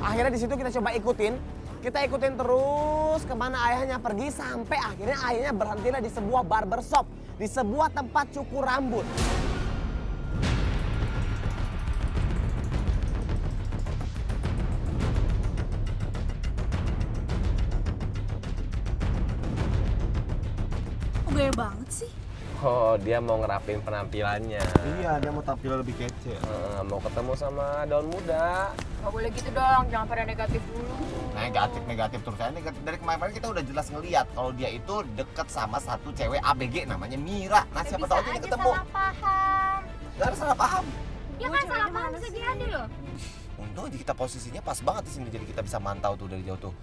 Akhirnya di situ kita coba ikutin. Kita ikutin terus kemana ayahnya pergi sampai akhirnya ayahnya berhentilah di sebuah barbershop. Di sebuah tempat cukur rambut. Kok gaya banget sih? Oh, dia mau ngerapin penampilannya. Iya, dia mau tampil lebih kece. Mau ketemu sama daun muda. Gak boleh gitu dong, jangan pada negatif dulu. Negatif terus. Dari kemarin kita udah jelas ngeliat kalau dia itu deket sama satu cewek ABG namanya Mira. Nah, siapa tahu ini ketemu. Salah paham. Gak ada salah paham. Ya kan salah paham bisa jadi loh. Untung aja kita posisinya pas banget di sini jadi kita bisa mantau tuh dari jauh tuh.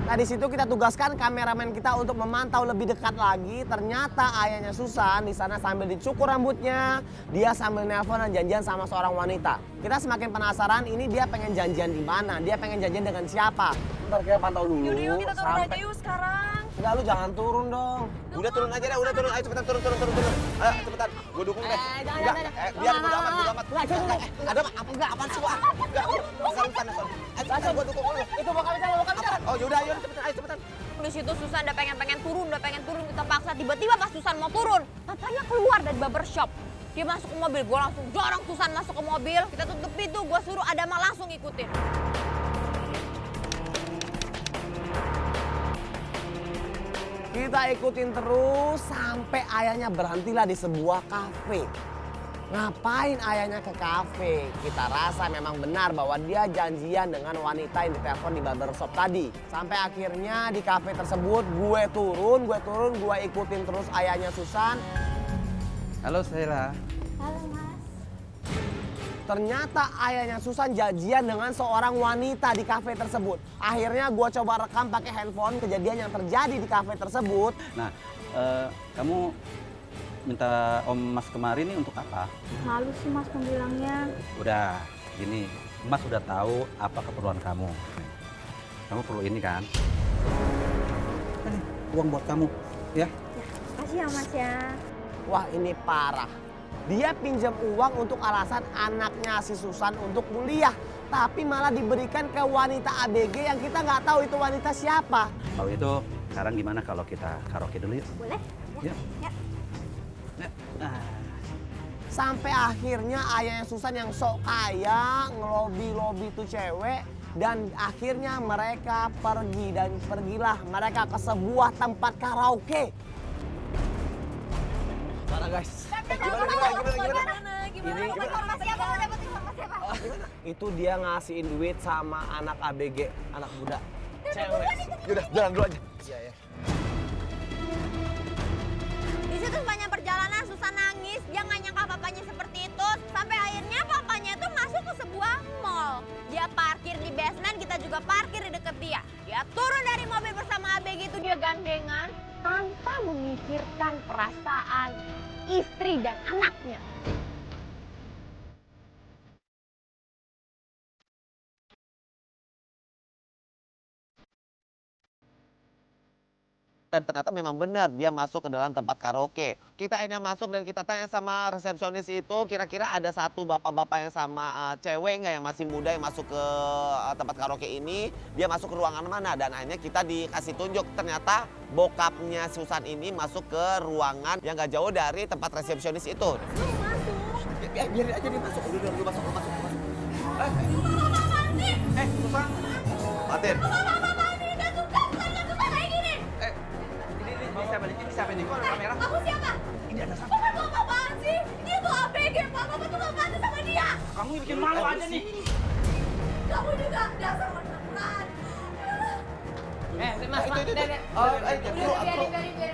Nah di situ kita tugaskan kameramen kita untuk memantau lebih dekat lagi. Ternyata ayahnya Susan di sana sambil dicukur rambutnya, dia sambil nelpon dan janjian sama seorang wanita. Kita semakin penasaran ini dia pengen janjian di mana, dia pengen janjian dengan siapa. Ntar kita pantau dulu. Yaudah yuk kita turun aja yuk sekarang. Enggak, lu jangan turun dong. Udah turun aja deh, udah turun. Ayo cepetan turun. Ayo cepetan, gue dukung deh. Jangan. Biar bodo amat. Enggak, turun. Ada apa? Apaan sih, Wak? Enggak, udah. Sana. Ayo cepetan, gue dukung lu. Itu bakal bicara. Oh yaudah, ayo cepetan, ayo cepetan. Di situ Susan udah pengen turun, kita paksa. Tiba-tiba pas Susan mau turun, papanya keluar dari barbershop. Dia masuk ke mobil, gue langsung dorong Susan masuk ke mobil. Kita tutup pintu, gue suruh Adama langsung ikutin. Kita ikutin terus sampai ayahnya berhentilah di sebuah kafe. Ngapain ayahnya ke kafe? Kita rasa memang benar bahwa dia janjian dengan wanita yang ditelepon di barbershop tadi. Sampai akhirnya di kafe tersebut gue turun, gue ikutin terus ayahnya Susan. Halo Sheila. Halo Mas. Ternyata ayahnya Susan janjian dengan seorang wanita di kafe tersebut. Akhirnya gue coba rekam pakai handphone kejadian yang terjadi di kafe tersebut. Nah, kamu minta Om Mas kemarin ini untuk apa? Malu sih Mas pembilangnya. Udah, gini, Mas udah tahu apa keperluan kamu. Kamu perlu ini kan? Ini uang buat kamu, ya? Makasih ya Mas ya. Wah ini parah. Dia pinjam uang untuk alasan anaknya si Susan untuk kuliah. Tapi malah diberikan ke wanita ABG yang kita nggak tahu itu wanita siapa. Kalau itu, sekarang gimana kalau kita karaoke dulu yuk? Boleh? Ya. Ya. Nah, Sampai akhirnya ayahnya Susan yang sok kaya ngelobi-lobi tuh cewek. Dan akhirnya mereka pergi dan pergilah mereka ke sebuah tempat karaoke. Mana guys? Itu dia ngasihin duit sama anak ABG, anak muda. Cewek. Yaudah, jalan dulu aja. Iya ya. Di situ sepanjang perjalanan Susan nangis, dia nggak nyangka papanya seperti itu. Sampai akhirnya papanya itu masuk ke sebuah mall. Dia parkir di basement, kita juga parkir di deket dia. Dia turun dari mobil bersama ABG itu dia gandengan tanpa memikirkan perasaan istri dan anaknya. Dan ternyata memang benar dia masuk ke dalam tempat karaoke. Kita akhirnya masuk dan kita tanya sama resepsionis itu kira-kira ada satu bapak-bapak yang sama cewek nggak yang masih muda yang masuk ke tempat karaoke ini. Dia masuk ke ruangan mana dan akhirnya kita dikasih tunjuk ternyata bokapnya Susan ini masuk ke ruangan yang nggak jauh dari tempat resepsionis itu. Biarin aja dia masuk. Udah, lu masuk. Susan. Matin. Ini siapa nih? Kok ada kamera? Kamu siapa? Ini ada siapa? Bapak tuh apaan sih? Dia tuh ABG, Pak. Bapak tuh gak pantas sama dia. Kamu bikin malu aja nih. Kamu juga dasar orang. Mas, Biarin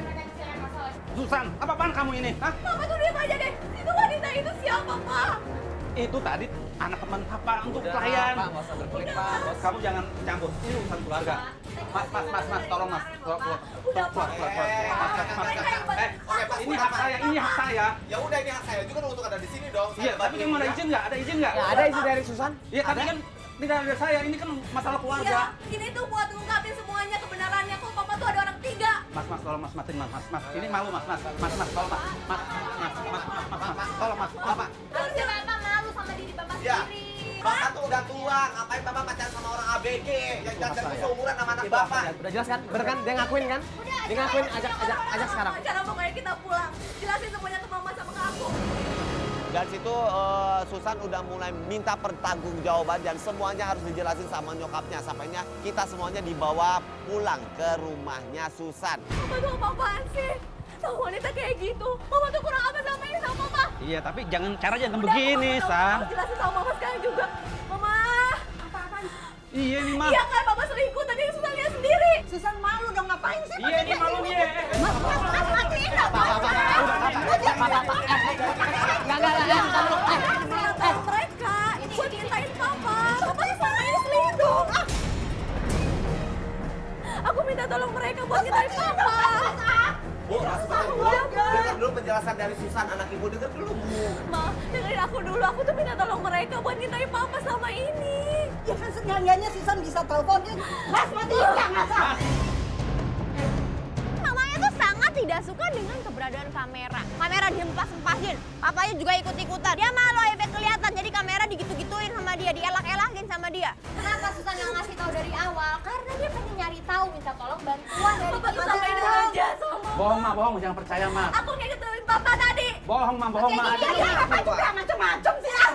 mereka yang masalah. Susan, apa-apaan kamu ini? Hah? Papa tuh diam aja deh. Itu wanita itu siapa, Pak? Itu tadi anak teman Papa untuk klien. Pak, nggak usah berkelit, Pak. Kamu jangan campur. Ini urusan keluarga. Mas, tolong Mas. Keluar. Ini hak saya. Ya udah ini hak saya juga dong untuk ada di sini dong. Iya, tapi kamu ada izin nggak? Ada izin nggak? ya ada isi dari Susan? Iya, tapi kan tidak ada saya. Ini kan masalah keluarga. Ini tuh buat ngungkapin semuanya kebenarannya. Kok Papa tuh ada orang ketiga. Mas, tolong Mas, matiin Mas. Ini malu Mas, tolong Mas. Tolong Mas. Harusnya Bapak malu sama diri Bapak Ya. sendiri. Bapak tuh udah tua, ngapain Bapak pacaran sama orang ABG? Yang jelas seumuran sama anak Bapak. Udah jelas kan? Bener kan? Dia ngakuin kan? Dia ngakuin, ajak sekarang. Sekarang pokoknya kita pulang. Jelasin semuanya ke mama sama ke aku. Dari situ Susan udah mulai minta pertanggungjawaban dan semuanya harus dijelasin sama nyokapnya. Sampainya kita semuanya dibawa pulang ke rumahnya Susan. Mama tuh apa-apaan sih? Sama wanita kayak gitu. Mama tuh kurang apa sama ini sama mama? Iya, tapi jangan begini, Sa. Jelasin sama mama sekarang juga. Mama. Apa-apaan? Iya nih, Mah. Iya kan Papa selingkuh tadi Susan lihat sendiri. Susan malu dong ngapain sih? Iya nih, malu nih. Mereka, gue cintain Papa. Papanya sama ini selingkuh. Aku minta tolong mereka buat cintain Papa. Bu, dengar dulu penjelasan dari Susan, anak ibu dengar dulu Bu. Ma, dengerin aku dulu. Aku tuh minta tolong mereka buat cintain Papa sama ini. Ya kan seenggaknya Susan bisa teleponin. Mas, matiin jangan, Mas. Mamanya tuh sangat tidak suka dengan keberadaan kamera. Kamera dihempas-hempasin. Papanya juga ikut-ikutan. Dia malu efek kelihatan. Jadi kamera digitu-gituin sama dia, dielak-elakin sama dia. Kenapa Susan yang ngasih tahu dari awal? Karena dia pengen nyari tahu, minta tolong bantuan dari Papa tuh kita. sampai aja sama Mama. Bohong, Mah, bohong. Jangan percaya, Mah. Aku ngikutin Papa tadi. Bohong, Mah, bohong, Mah. Iya, ngapain juga macem-macem sih, ah?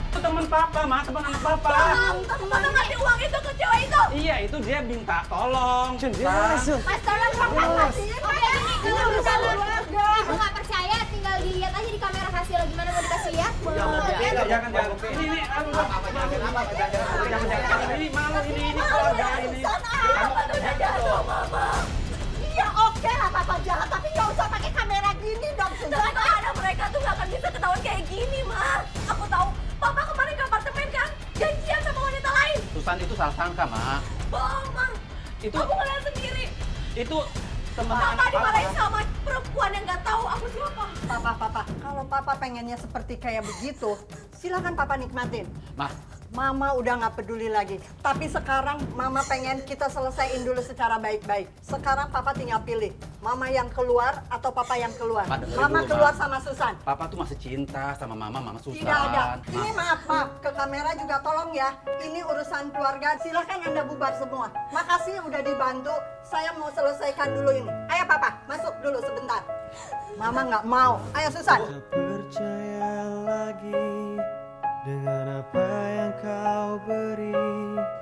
Itu teman Papa, Mah, teman anak Papa. Papa ngasih uang itu ke cewek itu. Iya, itu dia minta tolong. Mas tolong dong, Mas. Oke, ini kalau misalnya ibu nggak percaya, tinggal dilihat aja di kamera hasilnya gimana mau dikasih lihat. Jangan. Ini, jangan. Ini malu, ini keluarga ini. Papa tuh udah jahat sama Mama. Iya, oke lah Papa jahat, tapi nggak usah pakai kamera gini dong, Susan. Tanpa ada mereka tuh gak akan bisa ketahuan kayak gini, Ma. Aku tahu Papa kemarin ke apartemen kan, janjian sama wanita lain. Susan itu salah sangka, Mah. Bohong, Ma. Itu Aku ngeliat sendiri. itu teman Papa anak Papa. dimarahin sama perempuan yang gak tahu aku siapa. Papa, kalau Papa pengennya seperti kayak begitu, silakan Papa nikmatin. Mah, Mama udah nggak peduli lagi. Tapi sekarang Mama pengen kita selesaiin dulu secara baik-baik. Sekarang Papa tinggal pilih, Mama yang keluar atau Papa yang keluar. Ma, dengerin Mama dulu, keluar Ma. sama Susan. Papa tuh masih cinta sama Mama Susan. Tidak ada. Ma. Ini maaf, ke kamera juga tolong ya. Ini urusan keluarga. Silakan Anda bubar semua. Makasih udah dibantu. Saya mau selesaikan dulu ini. Ayo Papa, masuk dulu sebentar. Mama nggak mau. Ayo Susan. Percaya lagi dengan apa yang kau beri.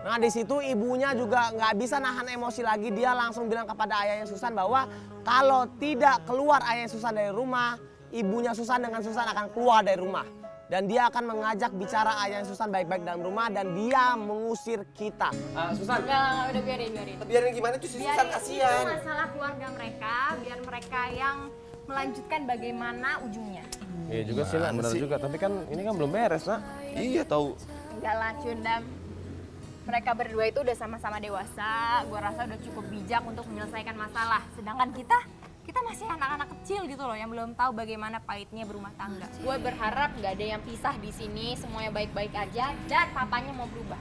Nah di situ ibunya juga nggak bisa nahan emosi lagi. Dia langsung bilang kepada ayahnya Susan bahwa kalau tidak keluar ayahnya Susan dari rumah, ibunya Susan dengan Susan akan keluar dari rumah. Dan dia akan mengajak bicara ayahnya Susan baik-baik dalam rumah dan dia mengusir kita. Susan, Enggak, udah biarin. biarin gimana tuh si Susan Biarin, kasihan. itu masalah keluarga mereka, biar mereka yang melanjutkan bagaimana ujungnya. Iya juga sih, Nak, benar juga. Tapi kan ini kan belum beres, Nak. Iya tahu. Enggak lah, Cundam. Mereka berdua itu udah sama-sama dewasa, gua rasa udah cukup bijak untuk menyelesaikan masalah. Sedangkan kita masih anak-anak kecil gitu loh, yang belum tahu bagaimana pahitnya berumah tangga. Gue berharap nggak ada yang pisah di sini, semuanya baik-baik aja, dan papanya mau berubah.